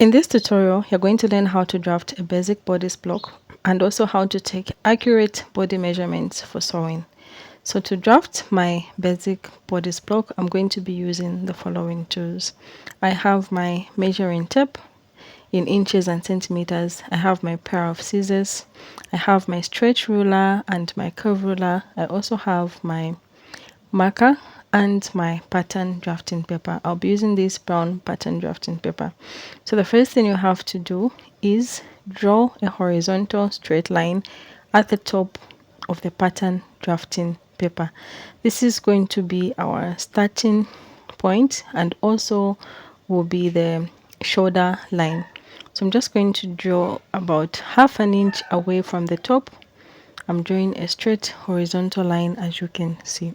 In this tutorial, you're going to learn how to draft a basic bodice block and also how to take accurate body measurements for sewing. So to draft my basic bodice block, I'm going to be using the following tools. I have my measuring tape in inches and centimeters. I have my pair of scissors. I have my stretch ruler and my curve ruler. I also have my marker and my pattern drafting paper. I'll be using this brown pattern drafting paper. So the first thing you have to do is draw a horizontal straight line at the top of the pattern drafting paper. This is going to be our starting point and also will be the shoulder line. So I'm just going to draw about half an inch away from the top. I'm drawing a straight horizontal line, as you can see.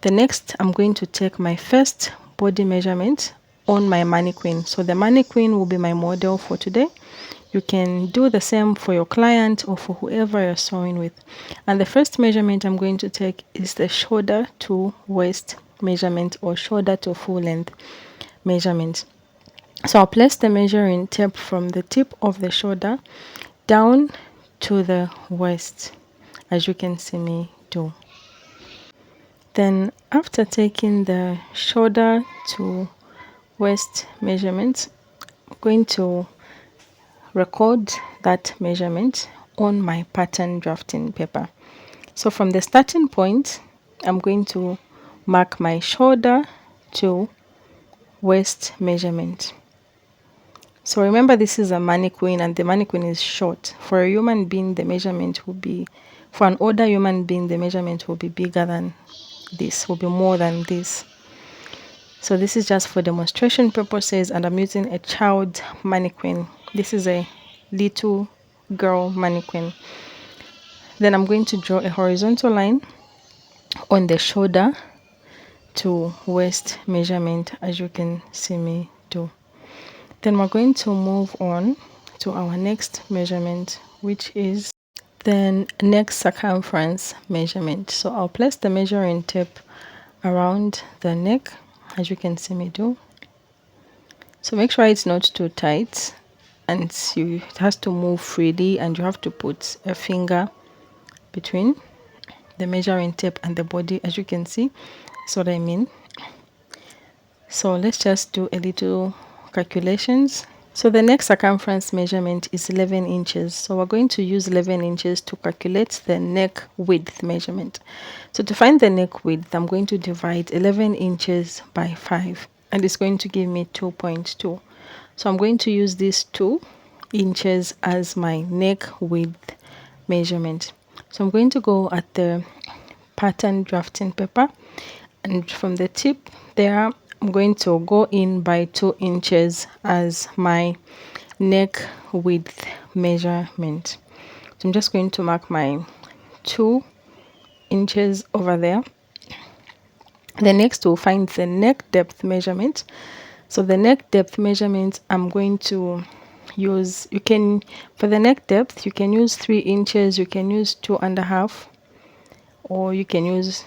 The next, I'm going to take my first body measurement on my mannequin. So the mannequin will be my model for today. You can do the same for your client or for whoever you're sewing with. And the first measurement I'm going to take is the shoulder to waist measurement or shoulder to full length measurement. So I'll place the measuring tape from the tip of the shoulder down to the waist, as you can see me do. Then after taking the shoulder to waist measurement, I'm going to record that measurement on my pattern drafting paper. So from the starting point, I'm going to mark my shoulder to waist measurement. So remember, this is a mannequin and the mannequin is short. For a human being, the measurement will be, for an older human being, the measurement will be bigger than this, will be more than this. So this is just for demonstration purposes, and I'm using a child mannequin. This is a little girl mannequin. Then I'm going to draw a horizontal line on the shoulder to waist measurement, as you can see me do. Then we're going to move on to our next measurement, which is the neck circumference measurement. So I'll place the measuring tape around the neck, as you can see me do. So make sure it's not too tight, and it has to move freely, and you have to put a finger between the measuring tape and the body, as you can see. That's what I mean. So let's just do a little calculations. So the neck circumference measurement is 11 inches. So we're going to use 11 inches to calculate the neck width measurement. So to find the neck width, I'm going to divide 11 inches by 5, and it's going to give me 2.2. So I'm going to use these 2 inches as my neck width measurement. So I'm going to go at the pattern drafting paper, and from the tip there, I'm going to go in by 2 inches as my neck width measurement. So I'm just going to mark my 2 inches over there. The next, we'll find the neck depth measurement. So the neck depth measurement, I'm going to use, for the neck depth, you can use 3 inches, you can use 2.5, or you can use,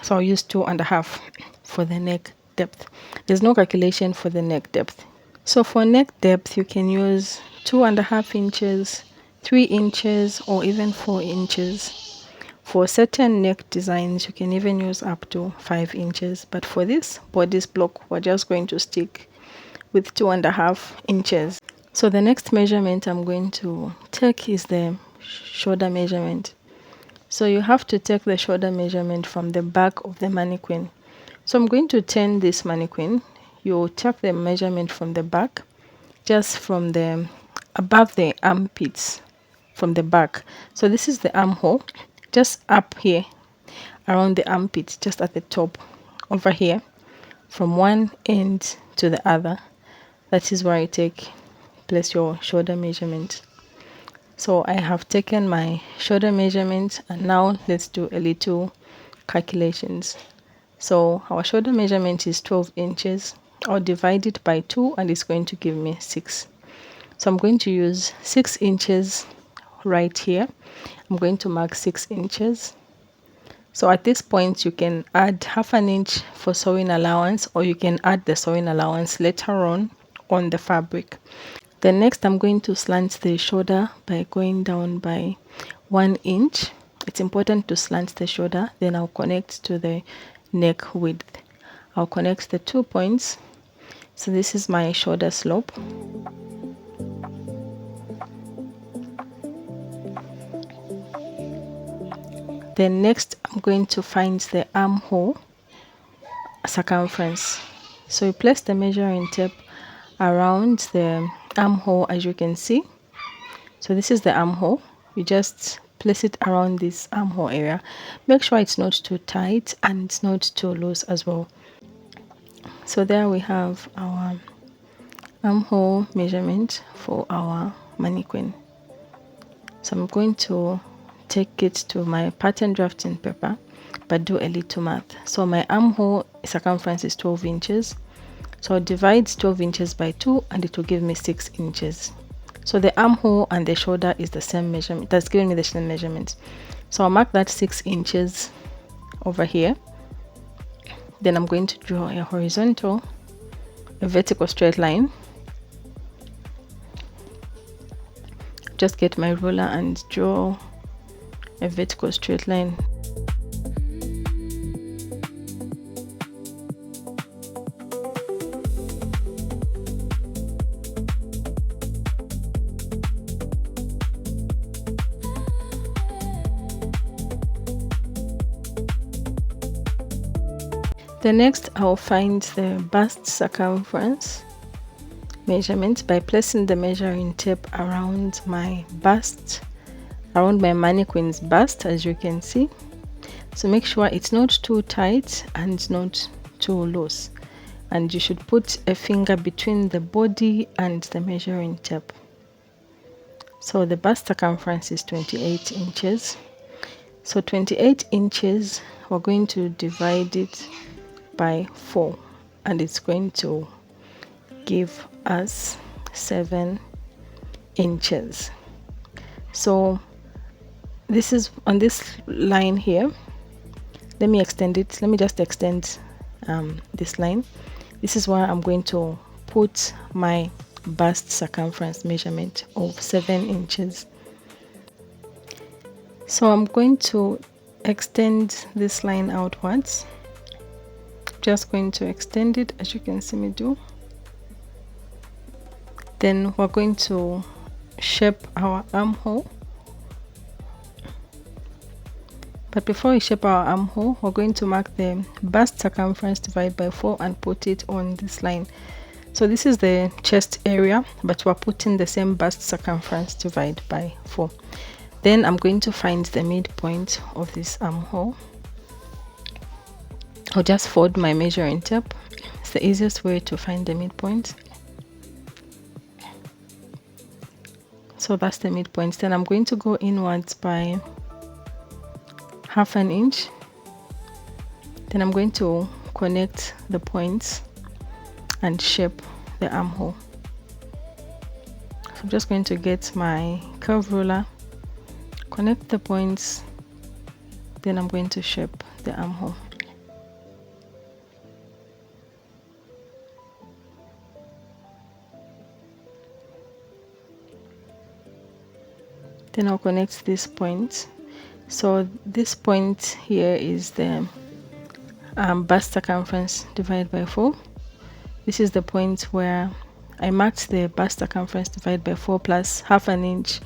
so I'll use 2.5 for the neck depth. There's no calculation for the neck depth. So for neck depth, you can use 2.5 inches, 3 inches, or even 4 inches. For certain neck designs, you can even use up to 5 inches. But for this bodice block, we're just going to stick with 2.5 inches. So the next measurement I'm going to take is the shoulder measurement. So you have to take the shoulder measurement from the back of the mannequin. So I'm going to turn this mannequin. You take the measurement from the back, just from the above the armpits, from the back. So this is the armhole, just up here around the armpit, just at the top over here, from one end to the other. That is where you place your shoulder measurement. So I have taken my shoulder measurement, and now let's do a little calculations. So our shoulder measurement is 12 inches. I'll divide it by 2, and it's going to give me 6. So I'm going to use 6 inches right here. I'm going to mark 6 inches. So at this point, you can add half an inch for sewing allowance, or you can add the sewing allowance later on, on the fabric. Then next I'm going to slant the shoulder by going down by 1 inch. It's important to slant the shoulder. Then I'll connect to the neck width. I'll connect the 2 points. So this is my shoulder slope. Then next I'm going to find the armhole circumference. So you place the measuring tape around the armhole, as you can see. So this is the armhole. You just place it around this armhole area. Make sure it's not too tight and it's not too loose as well. So there we have our armhole measurement for our mannequin. So I'm going to take it to my pattern drafting paper, but do a little math. So my armhole circumference is 12 inches. So I'll divide 12 inches by 2 and it will give me 6 inches. So the armhole and the shoulder is the same measurement. That's giving me the same measurement. So I'll mark that 6 inches over here. Then I'm going to draw a horizontal, a vertical straight line. Just get my ruler and draw a vertical straight line. The next I'll find the bust circumference measurement by placing the measuring tape around my bust, around my mannequin's bust, as you can see. So make sure it's not too tight and not too loose, and you should put a finger between the body and the measuring tape. So the bust circumference is 28 inches. So 28 inches, we're going to divide it by 4 and it's going to give us 7 inches. So this is on this line here. Let me extend it. Let me just extend this line. This is where I'm going to put my bust circumference measurement of 7 inches. So I'm going to extend this line outwards. Just going to extend it, as you can see me do. Then we're going to shape our armhole. But before we shape our armhole, we're going to mark the bust circumference divided by 4 and put it on this line. So this is the chest area, but we're putting the same bust circumference divided by 4. Then I'm going to find the midpoint of this armhole. I'll just fold my measuring tape. It's the easiest way to find the midpoint. So that's the midpoint. Then I'm going to go inwards by ½ inch. Then I'm going to connect the points and shape the armhole. So I'm just going to get my curve ruler, connect the points, then I'm going to shape the armhole. Then I'll connect this point. So this point here is the bust circumference divided by 4. This is the point where I marked the bust circumference divided by 4 plus ½ inch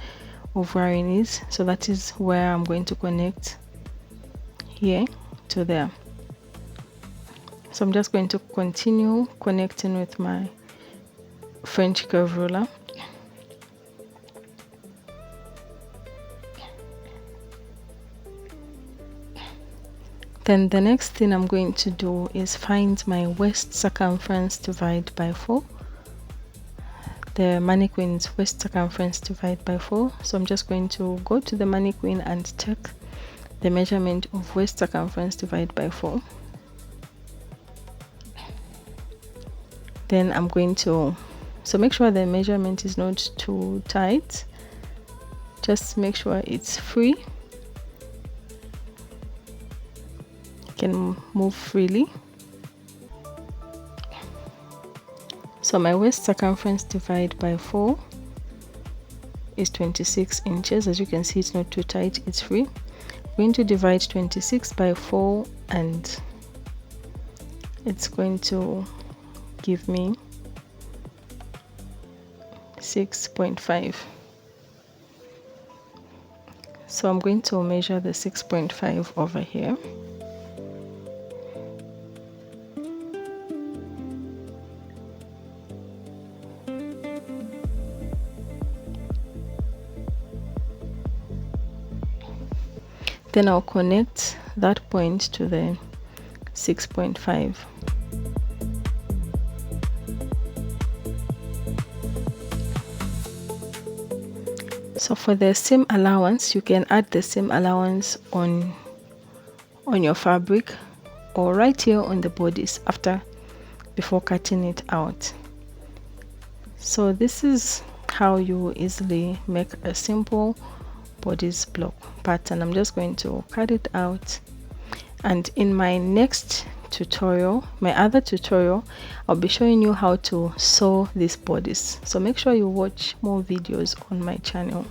of where it is. So that is where I'm going to connect here to there. So I'm just going to continue connecting with my French curve ruler. Then the next thing I'm going to do is find my waist circumference divided by 4. The mannequin's waist circumference divided by 4. So I'm just going to go to the mannequin and take the measurement of waist circumference divided by 4. Then I'm going to, so make sure the measurement is not too tight. Just make sure it's free. Can move freely. So my waist circumference divided by 4 is 26 inches. As you can see, it's not too tight, it's free. I'm going to divide 26 by 4 and it's going to give me 6.5. So I'm going to measure the 6.5 over here. Then I'll connect that point to the 6.5. So for the seam allowance, you can add the seam allowance on your fabric or right here on the bodice before cutting it out. So this is how you easily make a simple bodice block pattern. I'm just going to cut it out, and in my next tutorial, my other tutorial, I'll be showing you how to sew this bodice. So make sure you watch more videos on my channel.